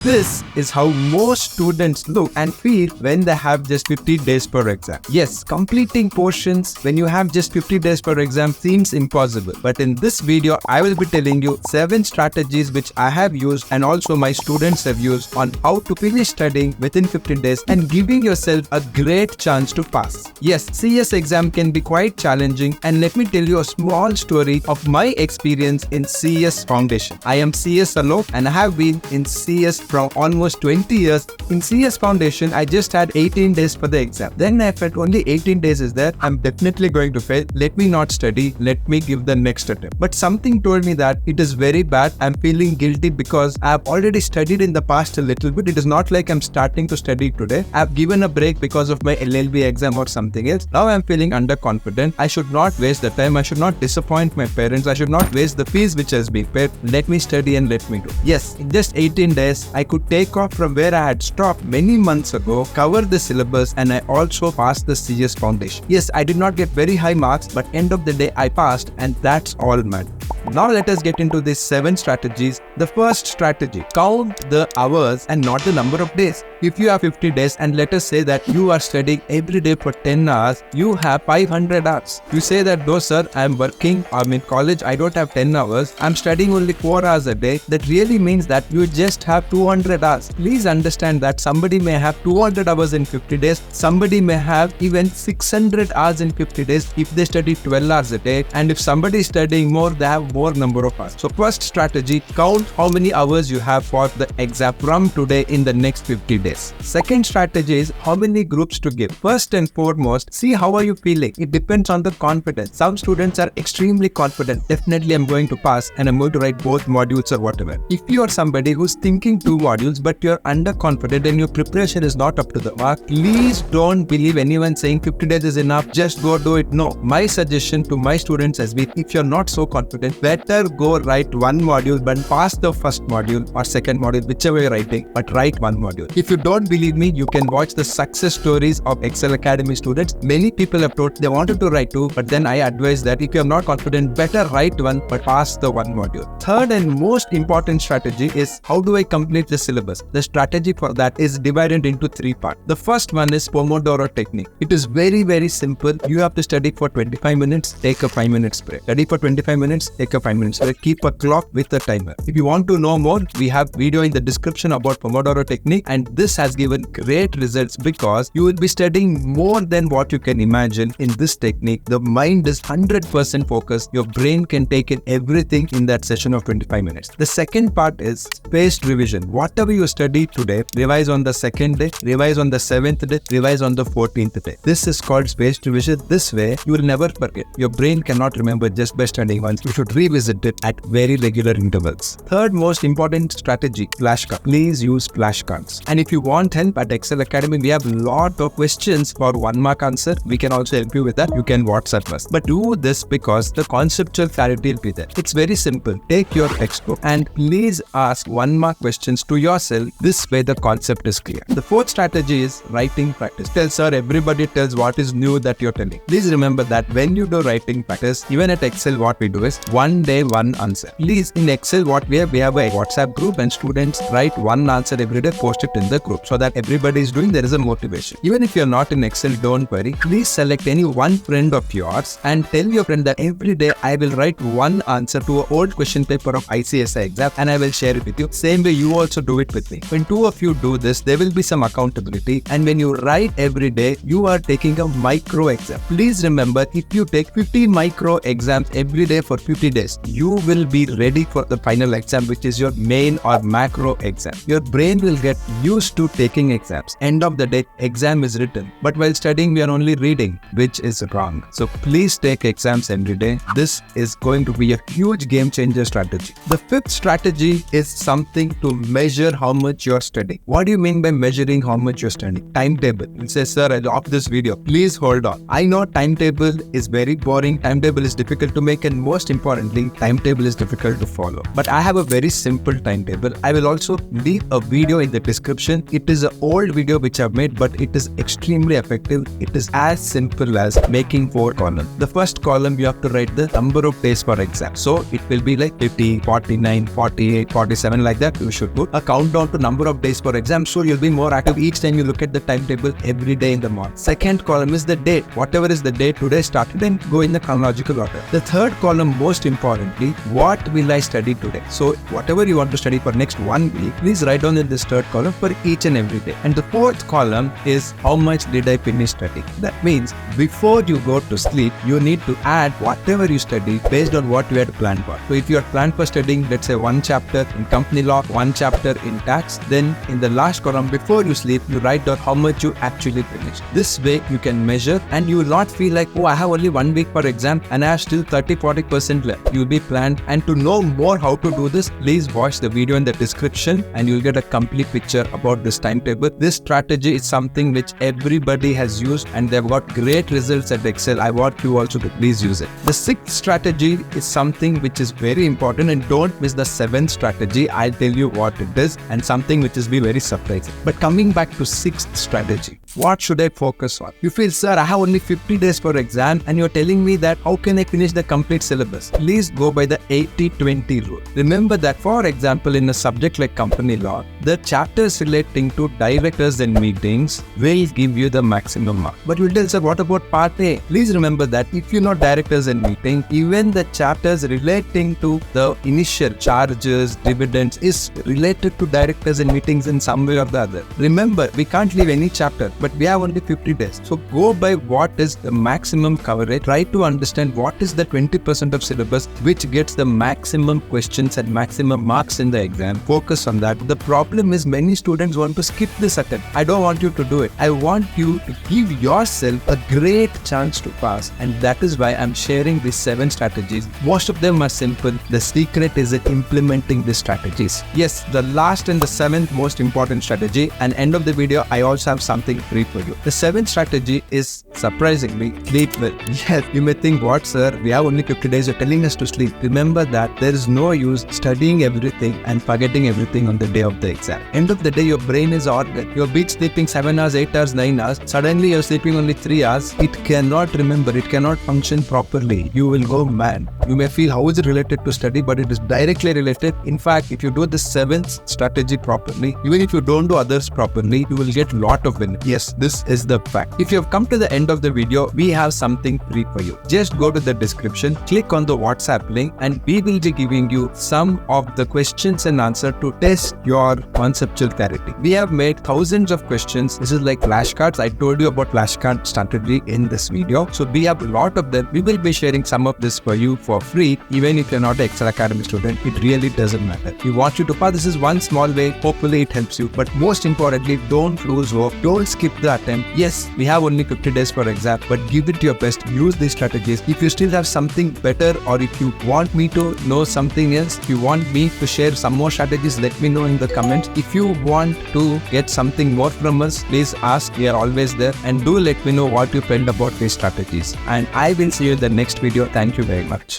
This is how most students look and feel when they have just 50 days per exam. Yes, completing portions when you have just 50 days per exam seems impossible. But in this video, I will be telling you 7 strategies which I have used and also my students have used on how to finish studying within 15 days and giving yourself a great chance to pass. Yes, CS exam can be quite challenging, and let me tell you a small story of my experience in CS Foundation. I am CS Alok and I have been in CS from almost 20 years. In CS Foundation, I just had 18 days for the exam. Then I felt only 18 days is there, I'm definitely going to fail. Let me not study, let me give the next attempt. But something told me that it is very bad. I'm feeling guilty because I have already studied in the past a little bit. It is not like I'm starting to study today. I have given a break because of my LLB exam or something else. Now I'm feeling underconfident. I should not waste the time. I should not disappoint my parents. I should not waste the fees which has been paid. Let me study and let me do. Yes, in just 18 days, I could take off from where I had stopped many months ago, cover the syllabus, and I also passed the CS Foundation. Yes, I did not get very high marks, but end of the day, I passed, and that's all matters. Now let us get into these 7 strategies. The first strategy, count the hours and not the number of days. If you have 50 days and let us say that you are studying every day for 10 hours, you have 500 hours. You say that, no sir, I am working, I'm in college, I don't have 10 hours, I'm studying only 4 hours a day. That really means that you just have 200 hours. Please understand that somebody may have 200 hours in 50 days, somebody may have even 600 hours in 50 days if they study 12 hours a day, and if somebody is studying more, they have more number of hours. So first strategy, count how many hours you have for the exam from today in the next 50 days. Second strategy is how many groups to give. First and foremost, see how are you feeling. It depends on the confidence. Some students are extremely confident. Definitely I'm going to pass and I'm going to write both modules or whatever. If you are somebody who's thinking 2 modules but you're underconfident and your preparation is not up to the mark, please don't believe anyone saying 50 days is enough, just go do it. No. My suggestion to my students has been, if you're not so confident, better go write 1 module but pass the first module or second module, whichever you're writing, but write 1 module. If you don't believe me, you can watch the success stories of Ekcel Academy students. Many people have told they wanted to write 2, but then I advise that if you're not confident, better write 1 but pass the 1 module. Third and most important strategy is how do I complete the syllabus? The strategy for that is divided into 3 parts. The first one is Pomodoro technique. It is very, very simple. You have to study for 25 minutes, take a 5 minutes break. Study for 25 minutes, take a 5 minutes break. Keep a clock with a timer. If you want to know more, we have video in the description about Pomodoro technique, and this has given great results because you will be studying more than what you can imagine in this technique. The mind is 100% focused. Your brain can take in everything in that session of 25 minutes. The second part is spaced revision. Whatever you study today, revise on the 2nd day, revise on the 7th day, revise on the 14th day. This is called spaced revision. This way, you will never forget. Your brain cannot remember just by studying once. You should revisit it at very regular intervals. Third most important strategy, flashcards. Please use flashcards. And if you want help at Ekcel Academy, we have a lot of questions for 1 mark answer. We can also help you with that. You can WhatsApp us. But do this because the conceptual clarity will be there. It's very simple. Take your textbook and please ask 1 mark questions to yourself. This way the concept is clear. The fourth strategy is writing practice. Tell sir, everybody tells what is new that you're telling. Please remember that when you do writing practice, even at Ekcel, what we do is 1 day, 1 answer. Please, in Ekcel, what we have a WhatsApp group and students write 1 answer every day, post it in the group so that everybody is doing, there is a motivation. Even if you're not in Ekcel, don't worry. Please select any 1 friend of yours and tell your friend that every day I will write 1 answer to an old question paper of ICSI exam and I will share it with you. Same way you also do it with me. When 2 of you do this, there will be some accountability, and when you write every day, you are taking a micro exam. Please remember, if you take 50 micro exams every day for 50 days, you will be ready for the final exam, which is your main or macro exam. Your brain will get used to taking exams. End of the day, exam is written. But while studying, we are only reading, which is wrong. So please take exams every day. This is going to be a huge game changer strategy. The fifth strategy is something to measure how much you're studying. What do you mean by measuring how much you're studying? Timetable. You say, sir, I love this video. Please hold on. I know timetable is very boring. Timetable is difficult to make, and most important, something, timetable is difficult to follow. But I have a very simple timetable. I will also leave a video in the description. It is an old video which I've made, but it is extremely effective. It is as simple as making 4 columns. The first column, you have to write the number of days per exam. So it will be like 50, 49, 48, 47, like that. You should put a countdown to number of days per exam. So you'll be more active each time you look at the timetable every day in the morning. Second column is the date. Whatever is the date today started, then go in the chronological order. The third column, most importantly, what will I study today? So whatever you want to study for next 1 week, please write down in this third column for each and every day. And the fourth column is how much did I finish studying? That means before you go to sleep, you need to add whatever you study based on what you had planned for. So if you had planned for studying, let's say 1 chapter in company law, 1 chapter in tax, then in the last column before you sleep, you write down how much you actually finished. This way you can measure and you will not feel like, oh, I have only 1 week per exam and I have still 30-40% left. You'll be planned. And to know more how to do this, please watch the video in the description and you'll get a complete picture about this timetable. This strategy is something which everybody has used and they've got great results at Excel. I want you also to please use it. The 6th strategy is something which is very important, and don't miss the 7th strategy. I'll tell you what it is and something which is be very surprising. But coming back to 6th strategy, what should I focus on? You feel, sir, I have only 50 days per exam and you're telling me that how can I finish the complete syllabus? Please go by the 80-20 rule. Remember that, for example, in a subject like company law, the chapters relating to directors and meetings will give you the maximum mark. But you will tell, sir, what about part A? Please remember that if you know directors and meeting, even the chapters relating to the initial charges, dividends is related to directors and meetings in some way or the other. Remember, we can't leave any chapter, but we have only 50 days. So go by what is the maximum coverage. Try to understand what is the 20% of syllabus which gets the maximum questions and maximum marks in the exam. Focus on that. The problem is many students want to skip this attempt. I don't want you to do it. I want you to give yourself a great chance to pass, and that is why I'm sharing these 7 strategies. Most of them are simple. The secret is in implementing these strategies. Yes, the last and the 7th most important strategy, and end of the video I also have something free for you. The 7th strategy is surprisingly sleep well. Yes, you may think, what sir, we have only 50 days, you're telling us to sleep. Remember that there is no use studying everything and forgetting everything on the day of the exam. End of the day, your brain is organ. You're been sleeping 7 hours, 8 hours, 9 hours. Suddenly you're sleeping only 3 hours. It cannot remember, it cannot function properly. You will go mad. You may feel, how is it related to study? But it is directly related. In fact, if you do the 7th strategy properly, even if you don't do others properly, you will get a lot of benefit. Yes, this is the fact. If you have come to the end of the video, we have something free for you. Just go to the description, click on the WhatsApp link, and we will be giving you some of the questions and answers to test your conceptual clarity. We have made thousands of questions. This is like flashcards. I told you about flashcard strategy in this video. So we have a lot of them. We will be sharing some of this for you for free. Even if you're not an Excel Academy student, it really doesn't matter. We want you to pass. This is one small way. Hopefully it helps you. But most importantly, don't lose hope. Don't skip the attempt. Yes, we have only 50 days for exam, but give it your best. Use these strategies. If you still have something better, or if you want me to know something else, if you want me to share some more strategies, let me know in the comments. If you want to get something more from us, please ask. We are always there. And do let me know what you felt about these strategies. And I will see you in the next video. Thank you very much.